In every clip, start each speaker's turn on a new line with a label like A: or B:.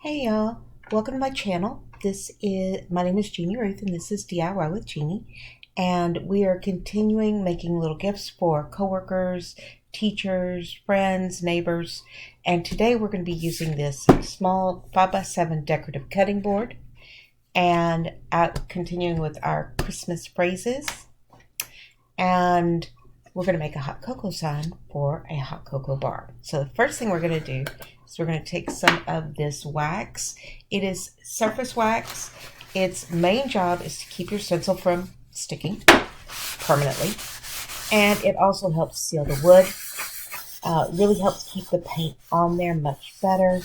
A: Hey y'all, welcome to my channel. My name is Jeannie Ruth and this is DIY with Jeannie. And we are continuing making little gifts for coworkers, teachers, friends, neighbors. And today we're going to be using this small 5x7 decorative cutting board and continuing with our Christmas phrases. And we're going to make a hot cocoa sign for a hot cocoa bar. So the first thing we're going to do is we're going to take some of this wax. It is surface wax. Its main job is to keep your stencil from sticking permanently. And it also helps seal the wood. Really helps keep the paint on there much better.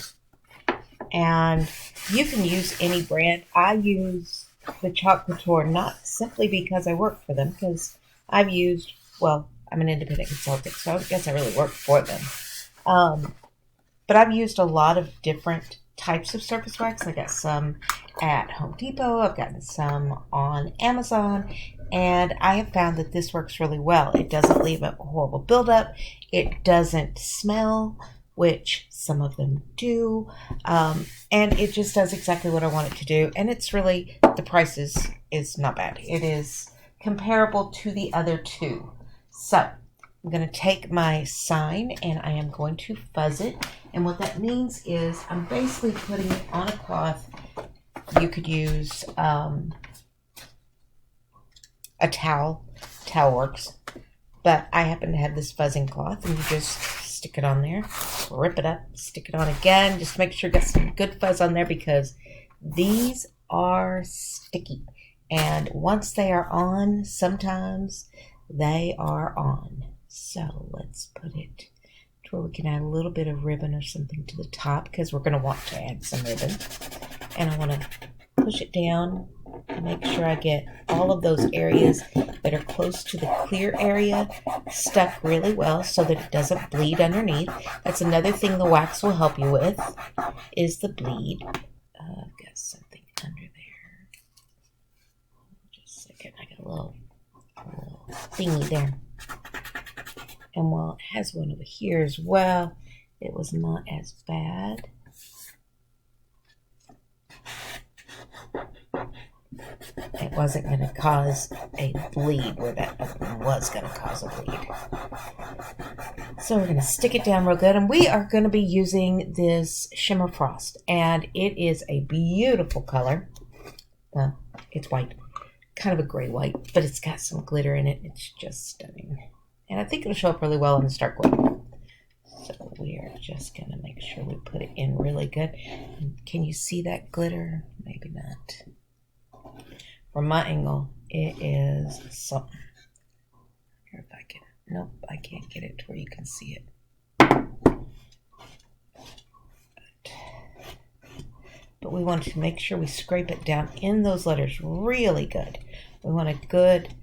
A: And you can use any brand. I use the Chalk Couture not simply because I work for them, because I've used, well, I'm an independent consultant, so I guess I really work for them. But I've used a lot of different types of surface wax. I got some at Home Depot. I've gotten some on Amazon. And I have found that this works really well. It doesn't leave a horrible buildup. It doesn't smell, which some of them do. And it just does exactly what I want it to do. And it's really, the price is not bad. It is comparable to the other two. So I'm going to take my sign and I am going to fuzz it. And what that means is I'm basically putting it on a cloth. You could use a towel. Towel works. But I happen to have this fuzzing cloth, and you just stick it on there, rip it up, stick it on again. Just make sure you get some good fuzz on there because these are sticky. And once they are on, sometimes they are on. So let's put it to where we can add a little bit of ribbon or something to the top because we're going to want to add some ribbon. And I want to push it down and make sure I get all of those areas that are close to the clear area stuck really well so that it doesn't bleed underneath. That's another thing the wax will help you with, is the bleed. I've got something under there. Just a second, I got a little thingy there. And while it has one over here as well, it was not as bad. It wasn't going to cause a bleed where that was going to cause a bleed. So we're going to stick it down real good. And we are going to be using this Shimmer Frost. And it is a beautiful color. Well, it's white. Kind of a gray white, but it's got some glitter in it. It's just stunning. And I think it'll show up really well on the start glue. So we are just going to make sure we put it in really good. Can you see that glitter? Maybe not. From my angle, it is something. Here, if I can. Nope, I can't get it to where you can see it. But we want to make sure we scrape it down in those letters really good. We want a good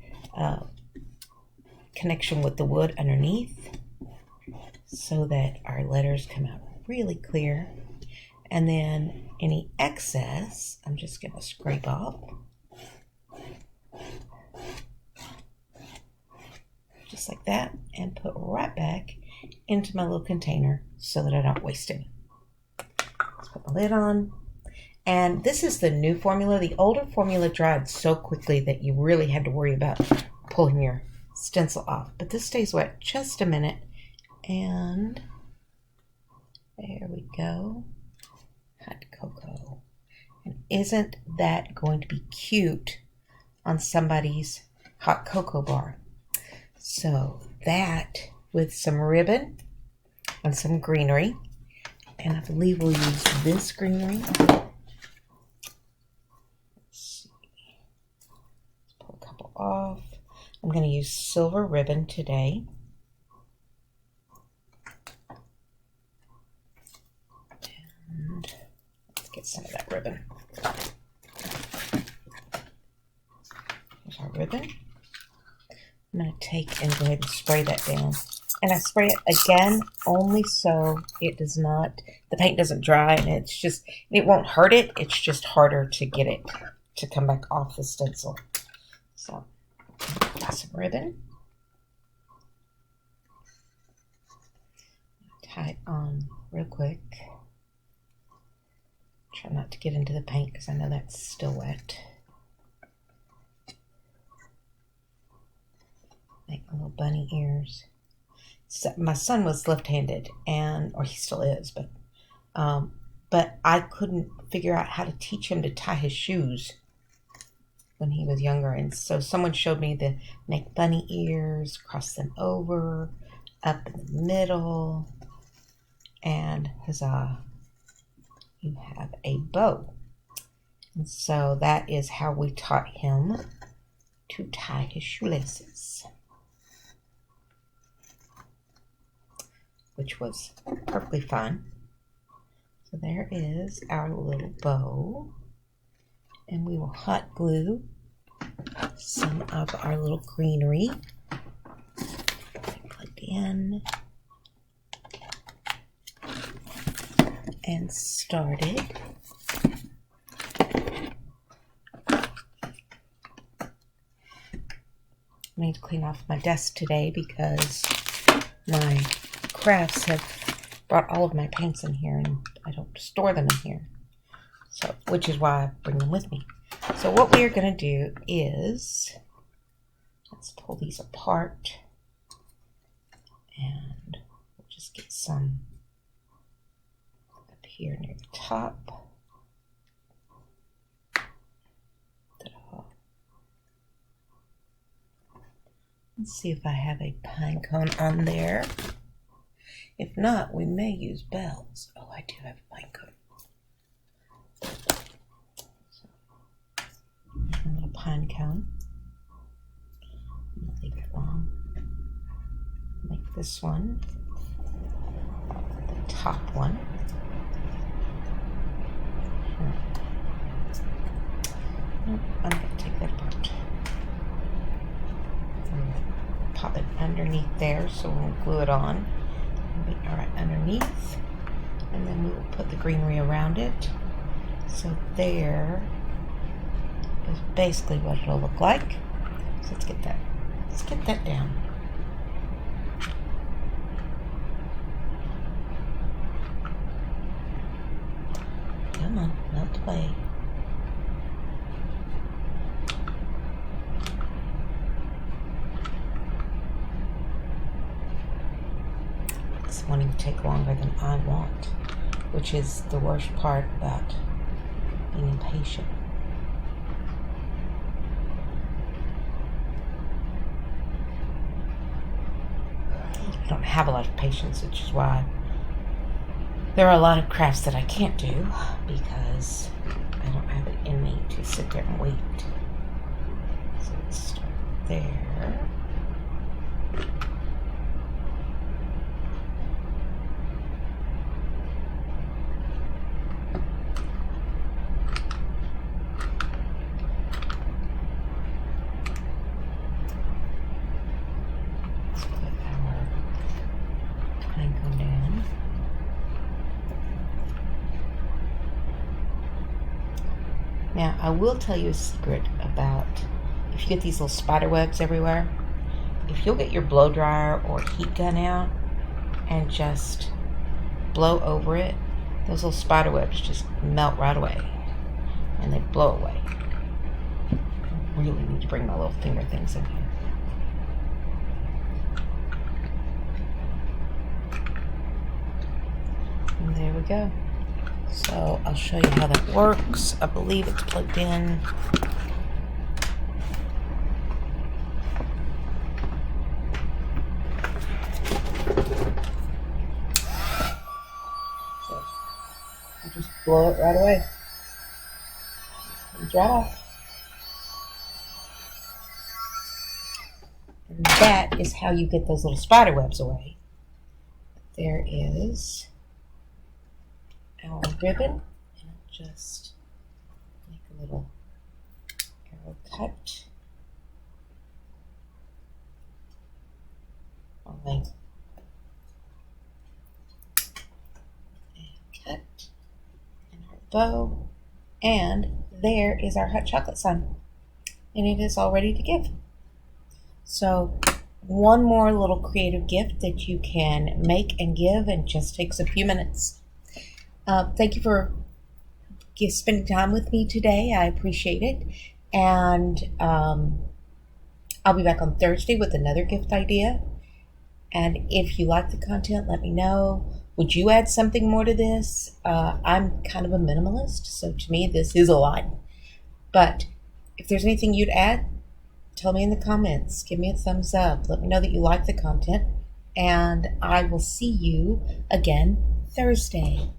A: connection with the wood underneath so that our letters come out really clear. And then any excess, I'm just going to scrape off. Just like that, and put right back into my little container so that I don't waste any. Let's put the lid on. And this is the new formula. The older formula dried so quickly that you really had to worry about pulling your stencil off. But this stays wet just a minute. And there we go. Hot cocoa. And isn't that going to be cute on somebody's hot cocoa bar? So that with some ribbon and some greenery. And I believe we'll use this greenery. Off. I'm going to use silver ribbon today. And let's get some of that ribbon. Here's our ribbon. I'm going to take and go ahead and spray that down. And I spray it again only so it does not, the paint doesn't dry, and it won't hurt it. It's just harder to get it to come back off the stencil. So, got some ribbon. Tie it on real quick. Try not to get into the paint because I know that's still wet. Make little bunny ears. So my son was left-handed, or he still is, but I couldn't figure out how to teach him to tie his shoes when he was younger. And so someone showed me to make bunny ears, cross them over, up in the middle, and huzzah, you have a bow. And so that is how we taught him to tie his shoelaces, which was perfectly fun. So there is our little bow, and we will hot glue some of our little greenery plugged in and started. I need to clean off my desk today because my crafts have brought all of my paints in here and I don't store them in here. So, which is why I bring them with me. So what we are going to do is, let's pull these apart and we'll just get some up here near the top. Let's see if I have a pine cone on there. If not, we may use bells. Oh, I do have a pine cone. So, a little pine cone. I'm going to leave it long. Make this one the top one. I'm going to take that apart. Pop it underneath there so we'll glue it on. All right, underneath, and then we will put the greenery around it. So there is basically what it'll look like. So let's get that down. Come on, melt away. Wanting to take longer than I want, which is the worst part about being impatient. I don't have a lot of patience, which is why there are a lot of crafts that I can't do because I don't have it in me to sit there and wait. So let's start there. Now, I will tell you a secret about if you get these little spider webs everywhere. If you'll get your blow dryer or heat gun out and just blow over it, those little spider webs just melt right away and they blow away. I really need to bring my little finger things in here. And there we go. So I'll show you how that works. I believe it's plugged in. So you just blow it right away. And dry off. And that is how you get those little spider webs away. There is our ribbon, and I'll just make a little arrow cut on length and cut, and our bow, and there is our hot chocolate sun, and it is all ready to give. So one more little creative gift that you can make and give, and just takes a few minutes. Thank you for spending time with me today. I appreciate it. And I'll be back on Thursday with another gift idea. And if you like the content, let me know. Would you add something more to this? I'm kind of a minimalist, so to me, this is a lot. But if there's anything you'd add, tell me in the comments. Give me a thumbs up. Let me know that you like the content. And I will see you again Thursday.